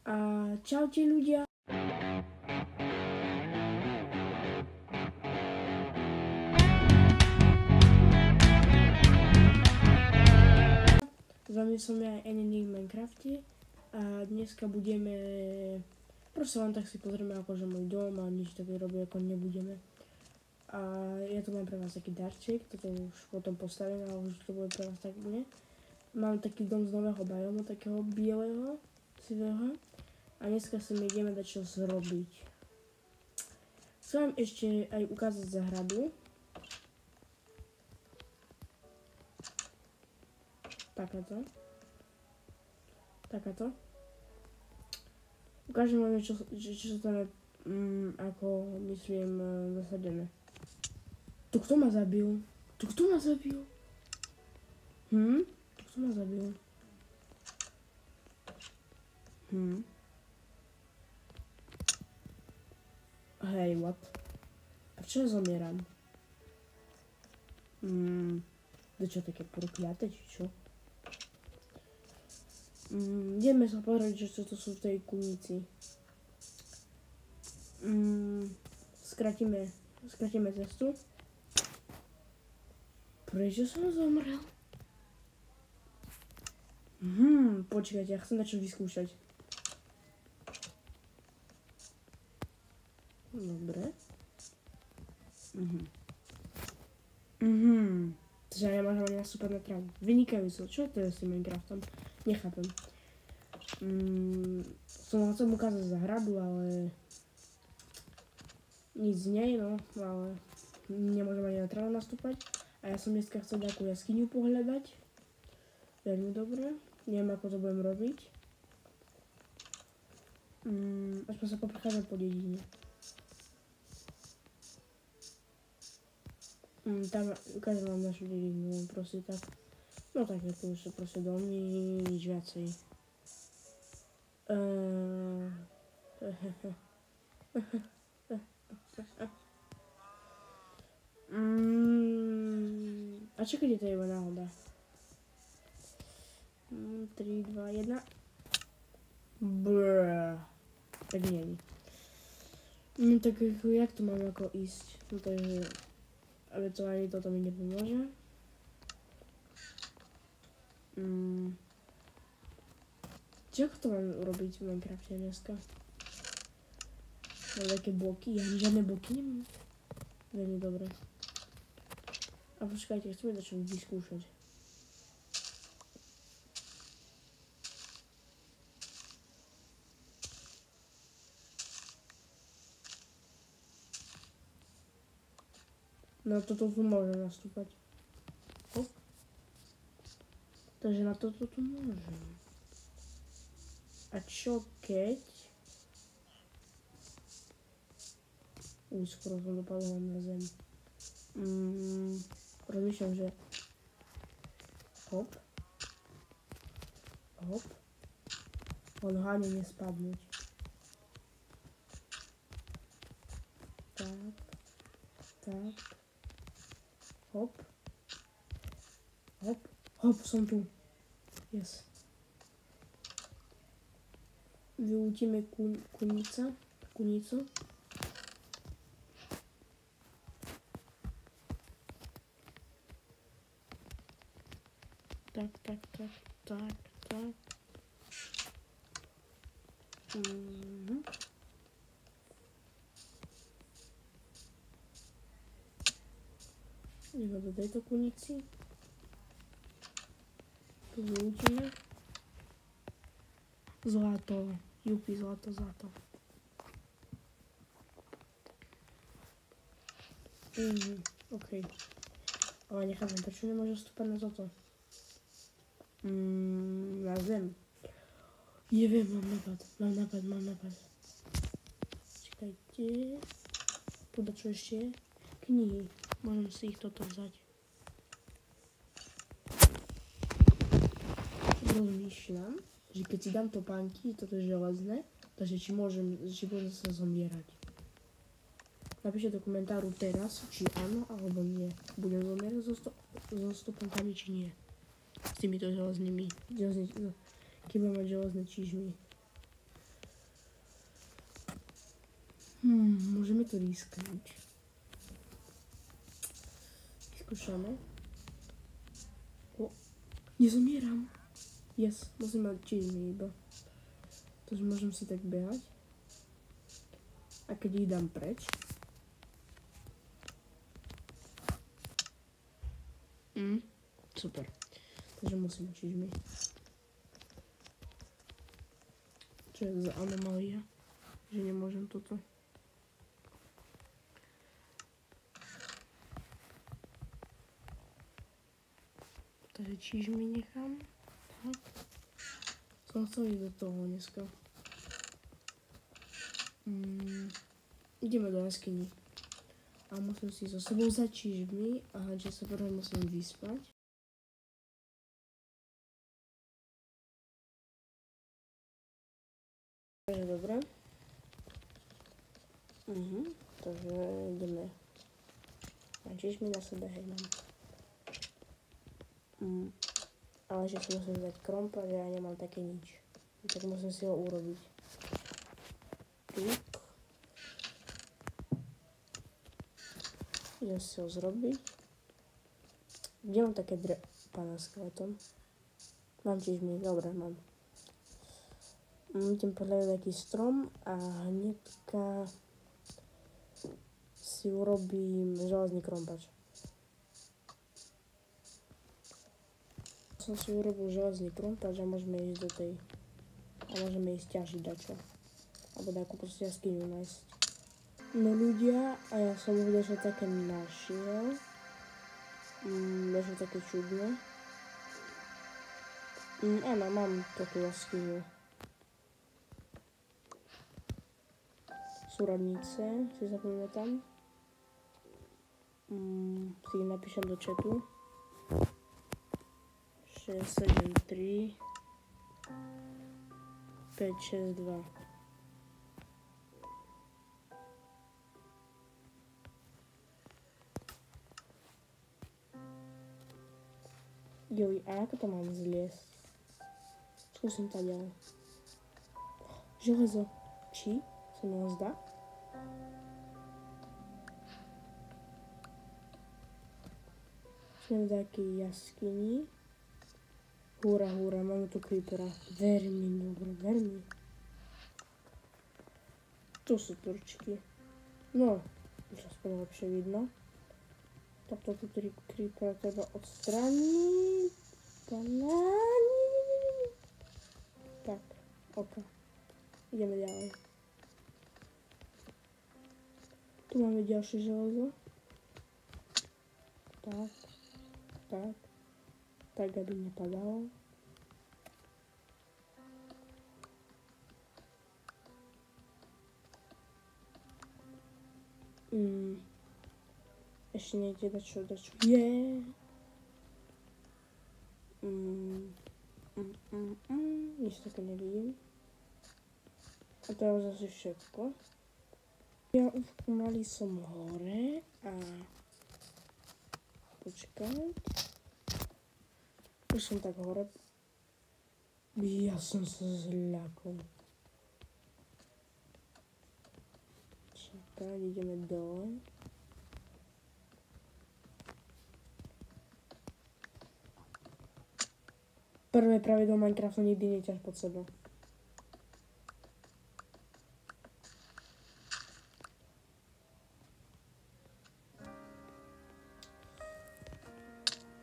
A čaute ľudia. S vami som ja Enemy v Minecrafte a dneska budeme, proste len tak si pozrieme akože môj dom a nič také robiť ako nebudeme. A ja tu mám pre vás taký darček, toto už potom postavím, ale už to bude pre vás tak bude. Mám taký dom z nového biomu, takého bieleho, sivého. A dneska si my ideme dať čo zrobiť. Chcem vám ešte aj ukázať záhradu. Takáto. Ukážem vám, čo sa tam je, ako myslím, zasadené. Tu kto ma zabil? Tu kto ma zabil? Hej, what? Prečo zomieram? To čo, také prokliate, či čo? Ideme sa pozrieť, čo to sú v tej kunici. Skratíme cestu. Prečo som zomrel? Počkajte, ja chcem na čo vyskúšať. Dobre. Takže ja nemôžem ani nastúpať na trávu. Vynikajúco. Čo to je s tým Minecraftom? Nechápem. Som vám chcel ukázať záhradu, ale nic z nej, no, ale nemôžem ani na trávu nastúpať. A ja som dneska chcel nejakú jaskyňu pohľadať. Veľmi dobre. Neviem, ako to budem robiť. Aspoň sa poprechádzať po dedine. Tam ukážem vám našu dedinu, proste tak. No tak, to už sú proste domy, nič viacej. A čo keď je to iba náhoda? 3, 2, 1. Brrr. Tak nie. Tak jak to mám ako ísť? No takže, ale to ani toto mi nepomôže. Čo to mám urobiť v Minecrafte dneska? Mám také bloky, ja žiadne bloky nemám. Veľmi dobre. A počkajte, chceme dať čo vyskúšať. Na toto tu môžem nastúpať. Hop. Takže na toto tu môžem. A čo keď... skoro som dopadol na zem. Rozmýšľam, že... Hop. Hop. On hlavne nespadnúť. Tak. Tak. Hop. Hop. Hop, som tu. Yes. Vyútime kunicu. Tak. Ideme do tejto kunici. Tu vyútime. Zlato. Jupi, zlato. OK. Ale nechápem, prečo nemôžem vstúpať na toto? Na zem. Neviem, mám nápad. Čakajte. Podľa čo ešte je? Knihy. Môžem si ich toto vzať. Rozmýšľam, že keď si dám topánky, toto je železné, takže či môžem sa zomierať. Napíšte do komentáru teraz, či áno alebo nie. Budem zomierať so topánkami, či nie. S týmito železnými, keď budem mať železné čižmy. Môžeme to risknúť. Skúšame. Nezomieram. Yes, musím mať čížmy iba. Takže môžem si tak behať. A keď ich dám preč. Super. Takže musím mať čížmy. Čo je za anomália? Že nemôžem toto. Takže čížmy nechám. Tak. Som chcel ísť do toho dneska. Ideme do jaskyni. A musím si so sebou vzať čížmy a že sa prvé musím vyspať. Takže dobre. Takže ideme. Mám čížmy na sebe, hej mám. Ale že si musím dať krompa, že ja nemám také nič. Tak musím si ho urobiť. Klik. Idem si ho zrobiť. Kde mám také pána skeletom? Mám čížmy, dobre, mám. Idem podľať taký strom a hnedka si urobím železný krompač. Som si urobil železný krompač a môžeme ísť do tej. A môžeme ísť ťažiť dačo. Alebo takú proste jaskyňu nájsť. No ľudia, a ja som už dačo také našiel. Dačo také čudné. Áno, mám takú jaskyňu. Súradnice, si zapamätám. Si ich napíšem do chatu. 6, 7, 3, 5, 6, 2. Joj, a ako to mám zliesť? Skúsim to ďalej. Železo. Či sa mi zdá? Sme v takej jaskyni. Húra, máme tu creepera. Veľmi dobre, veľmi. Tu sú turčky. No, už aspoň lepšie vidno. Tak toto creepera treba odstrániť. Tak, ok. Ideme ďalej. Tu máme ďalšie železo. Tak, aby nepadalo. Ešte niekde dačo. Je. Nič také nevidím. A to je už asi všetko. Ja už pomaly som hore a počkať. Už som tak hore. Ja som sa zľakol. Čakaj, ideme dole. Prvé pravidlo Minecraftu, nikdy neťaž pod sebou.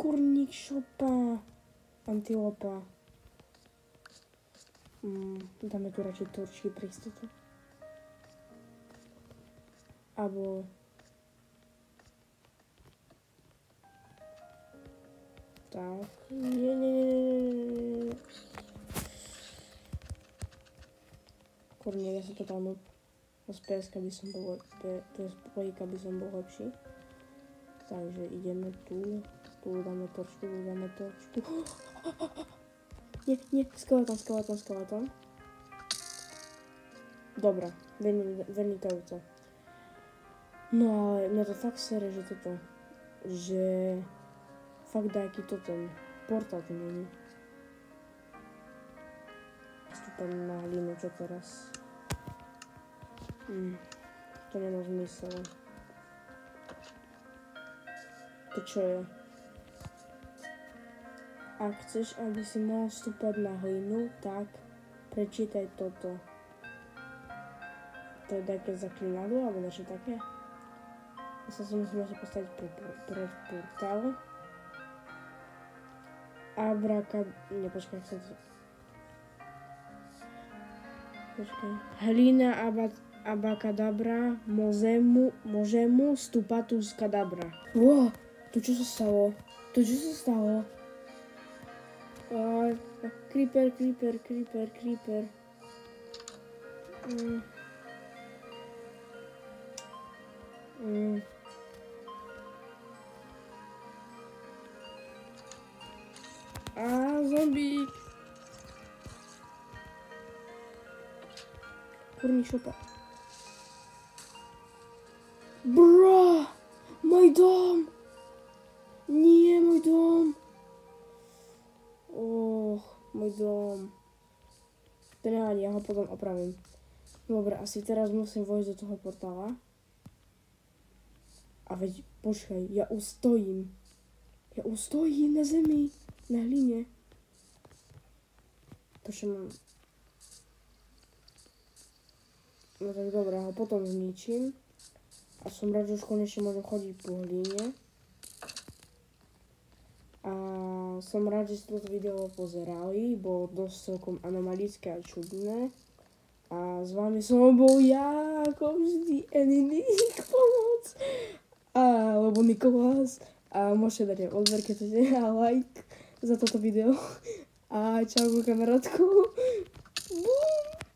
Kurník, šopa, antilopa. Dáme tu radšej torčky pre istotu. Abo... Tak, nie. Kurník, ja sa to tam z PSK by som bol, bez pojika by som bol lepší. Takže ideme tu. Tu dáme torčku. Nie, skeleton. Dobre, vynikajúce. No ale mňa to fakt sere, že toto, že fakt nejaký to ten portál tu není. Vstúpam na hlinu, čo teraz? To nemá zmysel. To čo je? Ak chceš, aby si mohol stúpať na hlinu, tak prečítaj toto. To je také zaklinadlo, alebo niečo také. Ja sa musím ešte postaviť pred portál. Počkaj, počkaj. Hlina abakadabra, môžemu stúpať z kadabra. Wow, to čo sa stalo? Creeper. Zombík. Kurní šopa. Bro, môj dom. Nie, môj dom. Môj dom. To nevadí, ja ho potom opravím. Dobre, asi teraz musím vojsť do toho portála. A veď, počkaj, ja ustojím. Na zemi, na hline. To čo mám. No tak dobré, ho potom zničím. A som rád, že už konečne môžem chodiť po hline. A som rád, že ste toto video pozerali. Bolo dosť celkom anomalické a čudné. A s vami som bol ja, ako vždy, Eninik, pomoc. Alebo Nikolás. A môžete dať aj odber, keď chcete, a like za toto video. A čau, kamarátku. Bum.